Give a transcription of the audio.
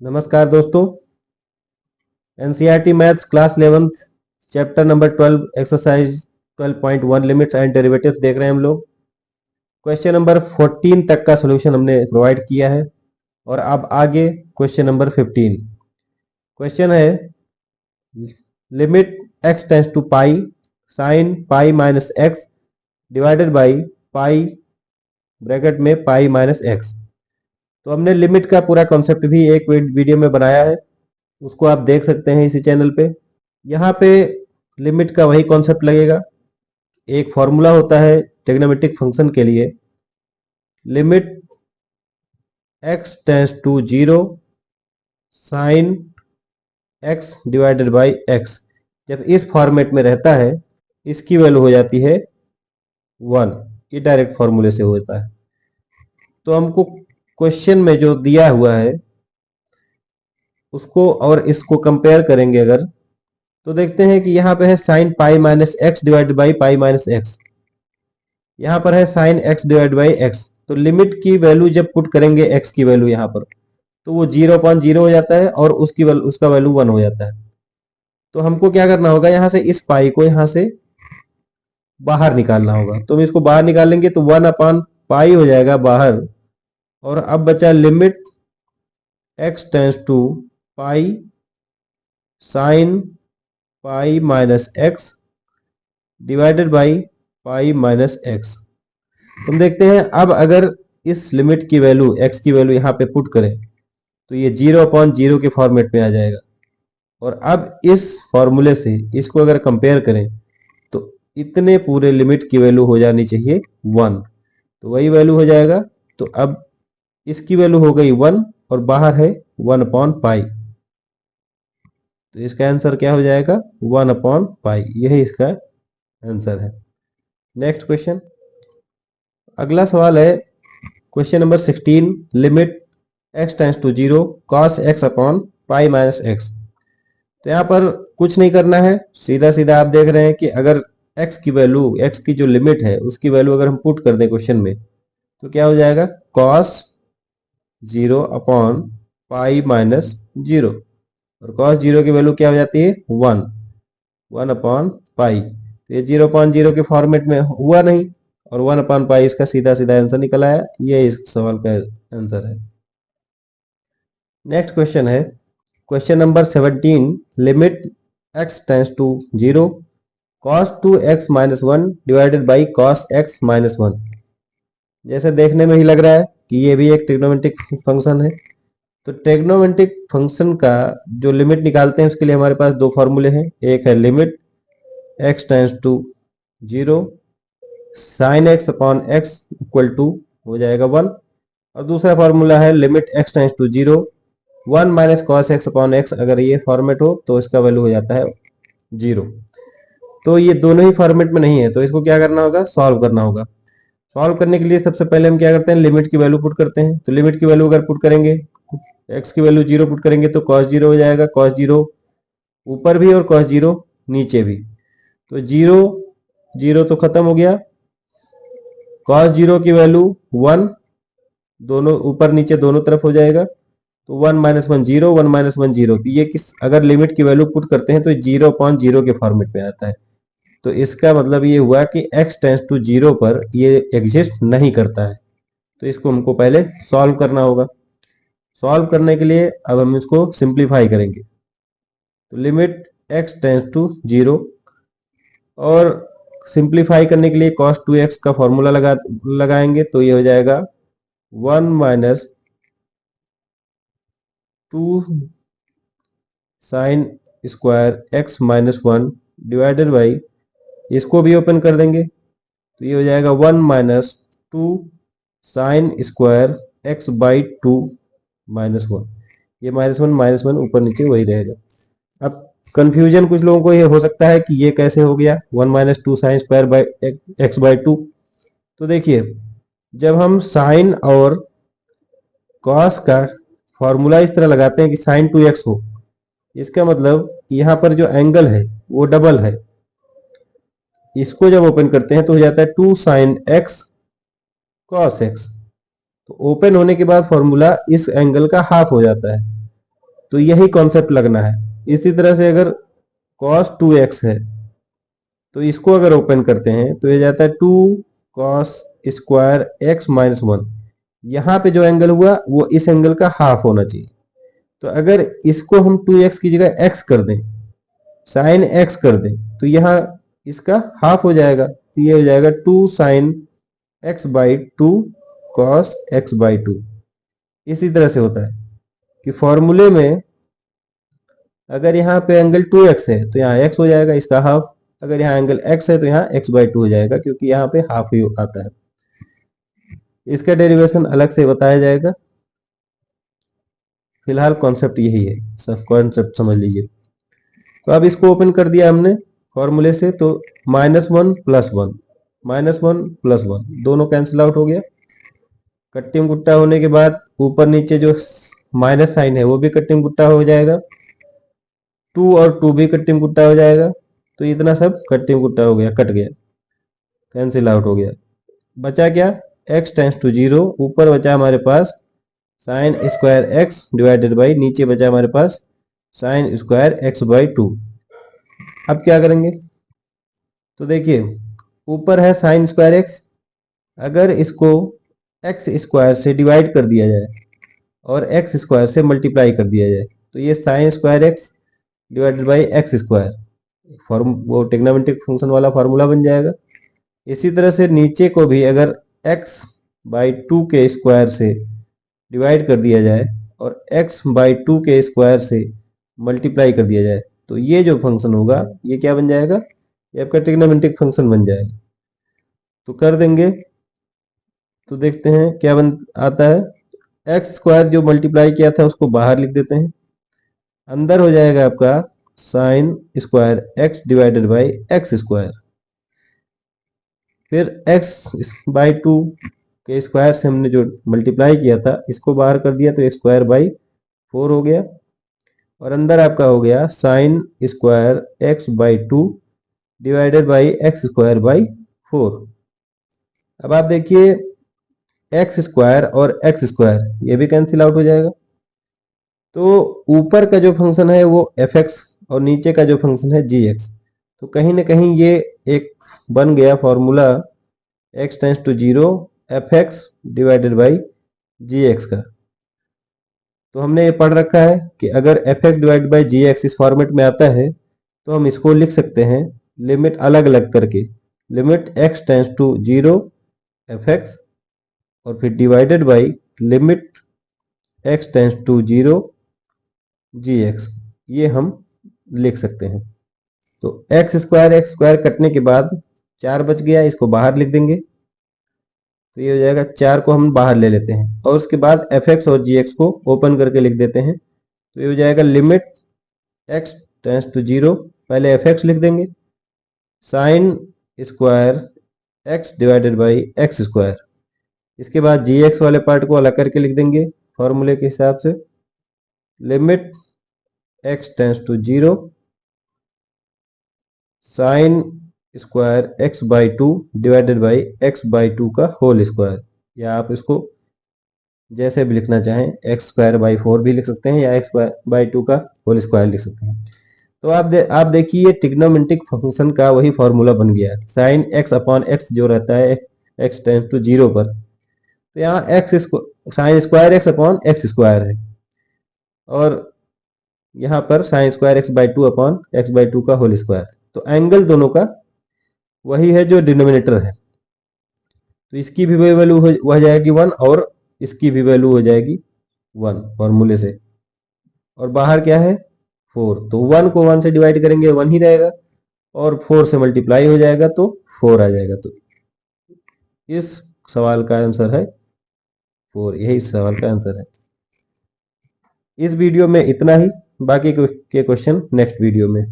नमस्कार दोस्तों। NCERT maths class 11th chapter number 12 exercise 12.1 limits and derivatives देख रहे हैं हम लोग। क्वेश्चन नंबर 14 तक का सॉल्यूशन हमने प्रोवाइड किया है और अब आगे क्वेश्चन नंबर 15। क्वेश्चन है limit x tends to pi sine pi minus X divided by pi bracket में पाई माइनस एक्स। तो हमने लिमिट का पूरा कॉन्सेप्ट भी एक वीडियो में बनाया है, उसको आप देख सकते हैं इसी चैनल पे। यहाँ पे लिमिट का वही कॉन्सेप्ट लगेगा। एक फॉर्मूला होता है ट्रिग्नोमेट्रिक फंक्शन के लिए, limit x tends to 0 sine x divided by x। जब इस फॉर्मेट में रहता है इसकी वैल्यू हो जाती है 1। ये डायरेक्ट फॉर्मूले से होता है। तो हमको क्वेश्चन में जो दिया हुआ है उसको और इसको कंपेयर करेंगे अगर, तो देखते हैं कि यहाँ पे है sign pi minus x divide by pi minus x, यहाँ पर है sine x divide by x. तो लिमिट की वैल्यू जब पुट करेंगे एक्स की वैल्यू यहाँ पर, तो वो 0.0 हो जाता है और उसका वैल्यू 1 हो जाता है। तो हमको क्या करना होगा, यहाँ से इस पाई को यहाँ से बाहर निकालना होगा। तो हम इसको बाहर निकालेंगे तो 1/पाई हो जाएगा बाहर। और अब बचा limit x tends to pi sine pi minus X divided by pi minus X. हम देखते हैं अब अगर इस लिमिट की वैल्यू x की वैल्यू यहाँ पे पुट करें तो ये 0/0 के फॉर्मेट में आ जाएगा। और अब इस फॉर्मूले से इसको अगर कंपेयर करें तो इतने पूरे लिमिट की वैल्यू हो जानी चाहिए 1, तो वही वैल्यू हो जाएगा। तो अब इसकी वैल्यू हो गई 1 और बाहर है 1/पाई, तो इसका आंसर क्या हो जाएगा 1/पाई। यही इसका आंसर है। नेक्स्ट क्वेश्चन, अगला सवाल है question number 16, limit x tends to 0 cos x upon pi minus X. तो यहाँ पर कुछ नहीं करना है, सीधा सीधा आप देख रहे हैं कि अगर x की वैल्यू, x की जो लिमिट है उसकी वैल्यू अगर हम पुट कर दें क्वेश्चन में तो क्या हो जाएगा cos 0 अपॉन पाई माइनस 0। और cos 0 की वैल्यू क्या हो जाती है 1/पाई। तो ये 0.0 के फॉर्मेट में हुआ नहीं और 1/पाई इसका सीधा सीधा आंसर निकल आया। ये इस सवाल का आंसर है। नेक्स्ट क्वेश्चन है question number 17, limit x tends to 0 cos 2x minus 1 divided by cos x minus 1। जैसे देखने में ही लग रहा है कि ये भी एक ट्रिग्नोमेट्रिक फंक्शन है। तो ट्रिग्नोमेट्रिक फंक्शन का जो लिमिट निकालते हैं उसके लिए हमारे पास दो फॉर्मूले हैं। एक है limit x tends to 0 sine x upon x equal to हो जाएगा 1, और दूसरा फॉर्मूला है limit x tends to 0 1 minus cos x upon x. अगर ये फॉर्मेट हो तो इसका वैल्यू हो जाता है 0। तो ये दोनों ही फॉर्मेट में नहीं है, तो इसको क्या करना होगा, सॉल्व करना होगा। सॉल्व करने के लिए सबसे पहले हम क्या करते हैं, लिमिट की वैल्यू पुट करते हैं। तो लिमिट की वैल्यू अगर पुट करेंगे, x की वैल्यू 0 पुट करेंगे तो cos 0 हो जाएगा, cos 0 ऊपर भी और cos 0 नीचे भी। तो 0 0 तो खत्म हो गया, cos 0 की वैल्यू 1, दोनों ऊपर नीचे दोनों तरफ हो जाएगा। तो 1 माइनस 1 0, 1 माइनस 1 0। तो ये किस, अगर लिमिट की वैल्यू पुट करते हैं तो 0.0 के फॉर्मेट में आता है। तो इसका मतलब ये हुआ कि x टेंड्स टू 0 पर ये एग्जिस्ट नहीं करता है। तो इसको हमको पहले सॉल्व करना होगा। सॉल्व करने के लिए अब हम इसको सिंप्लीफाई करेंगे। तो लिमिट x टेंड्स टू 0, और सिंप्लीफाई करने के लिए cos 2x का फॉर्मूला लगाएंगे। तो ये हो जाएगा 1 minus 2 sign square x minus 1 divided by, इसको भी ओपन कर देंगे तो ये हो जाएगा 1 minus 2 sign square x by 2 minus 1। ये माइनस वन ऊपर नीचे वही रहेगा। अब कंफ्यूजन कुछ लोगों को ये हो सकता है कि ये कैसे हो गया 1 minus 2 sine square by x by 2। तो देखिए, जब हम साइन और कॉस का फॉर्मूला इस तरह लगाते हैं कि साइन 2x हो, इसका मतलब यहाँ पर जो एंगल है वो डबल है। इसको जब ओपन करते हैं तो हो जाता है 2 साइन x cos x। तो ओपन होने के बाद फॉर्मूला इस एंगल का हाफ हो जाता है। तो यही कॉन्सेप्ट लगना है। इसी तरह से अगर cos 2x है तो इसको अगर ओपन करते हैं तो ये जाता है 2 cos स्क्वायर x माइनस 1। यहाँ पे जो एंगल हुआ वो इस एंगल का हाफ होना चाहिए। तो अगर इसको हम 2x की जगह x कर दें, साइन x कर दें, तो यहाँ इसका हाफ हो जाएगा। तो ये हो जाएगा 2 sine x by 2 cos x by 2। इसी तरह से होता है कि फॉर्मूले में अगर यहाँ पे एंगल 2x है तो यहाँ x हो जाएगा इसका हाफ, अगर यहाँ एंगल x है तो यहाँ x बाई 2 हो जाएगा, क्योंकि यहाँ पे हाफ ही आता है। इसका डेरिवेशन अलग से बताया जाएगा, फिलहाल कॉन्सेप्ट यही है, सब कॉन्सेप्ट समझ लीजिए। तो अब इसको ओपन कर दिया हमने फॉर्मूले से, तो -1 + 1 -1 + 1 दोनों कैंसिल आउट हो गया। कट्टिम गुट्टा होने के बाद ऊपर नीचे जो माइनस साइन है वो भी कट्टिम गुट्टा हो जाएगा, 2 और 2 भी कट्टिम गुट्टा हो जाएगा। तो इतना सब कट्टिम गुट्टा हो गया, कट गया, कैंसिल आउट हो गया। बचा क्या, x टेंस टू 0, ऊपर बचा हमारे पास sine square x divided by, नीचे बचा हमारे पास साइन स्क्वायर x बाई 2। अब क्या करेंगे, तो देखिए ऊपर है साइन स्क्वायर x, अगर इसको x स्क्वायर से डिवाइड कर दिया जाए और x स्क्वायर से मल्टीप्लाई कर दिया जाए तो ये sign square x divided by x square, form वो ट्रिग्नोमेट्रिक फंक्शन वाला फार्मूला बन जाएगा। इसी तरह से नीचे को भी अगर x बाई 2 के स्क्वायर से डिवाइड कर दिया जाए और x बाई 2 के स्क्वायर से मल्टीप्लाई कर दिया जाए तो ये जो फंक्शन होगा ये क्या बन जाएगा, ये आपका ट्रिग्नोमेट्रिक फंक्शन बन जाएगा। तो कर देंगे, तो देखते हैं क्या बन आता है। एक्स स्क्वायर जो मल्टीप्लाई किया था उसको बाहर लिख देते हैं, अंदर हो जाएगा आपका sign square x divided by x square, फिर x बाई 2 के स्क्वायर से हमने जो मल्टीप्लाई किया था इसको बाहर कर दिया तो x स्क्वायर बाई 4 हो गया, और अंदर आपका हो गया sign square x by 2 divided by x square by 4। अब आप देखिए एक्स स्क्वायर और एक्स स्क्वायर ये भी कैंसिल आउट हो जाएगा। तो ऊपर का जो फंक्शन है वो fx और नीचे का जो फंक्शन है gx, तो कहीं ना कहीं ये एक बन गया formula x tends to 0 fx divided by gx का। तो हमने ये पढ़ रखा है कि अगर fx डिवाइडेड बाई gx इस फॉर्मेट में आता है तो हम इसको लिख सकते हैं लिमिट अलग अलग करके, limit x tends to 0 fx और फिर divided by limit x tends to 0 gx, ये हम लिख सकते हैं। तो एक्स स्क्वायर कटने के बाद 4 बच गया, इसको बाहर लिख देंगे, तो ये हो जाएगा 4 को हम बाहर ले लेते हैं और उसके बाद fx और gx को ओपन करके लिख देते हैं। तो ये हो जाएगा लिमिट x टेंस टू 0, पहले fx लिख देंगे, sign square x divided by x square, इसके बाद gx वाले पार्ट को अलग करके लिख देंगे फॉर्मूले के हिसाब से, limit x tends to 0 sine square x by 2 divided by x by 2 का होल स्क्वायर, या आप इसको जैसे भी लिखना चाहें एक्स स्क्वायर बाई 4 भी लिख सकते हैं या एक्स बाई 2 का होल स्क्वायर लिख सकते हैं। तो आप देखिए ट्रिग्नोमेट्रिक फंक्शन का वही फॉर्मूला बन गया, साइन x अपॉन एक्स जो रहता है x टेंस टू 0 पर, तो यहाँ x sign square x upon x square है और यहाँ पर sign square x by 2 upon x by 2 का होल स्क्वायर। तो एंगल दोनों का वही है जो डिनोमिनेटर है, तो इसकी भी वैल्यू हो जाएगी 1 और इसकी भी वैल्यू हो जाएगी 1 फॉर्मूले से, और बाहर क्या है 4, तो 1 को 1 से डिवाइड करेंगे 1 ही रहेगा और 4 से मल्टीप्लाई हो जाएगा तो 4 आ जाएगा। तो इस सवाल का आंसर है 4, यही इस सवाल का आंसर है। इस वीडियो में इतना ही, बाकी के क्वेश्चन नेक्स्ट वीडियो में।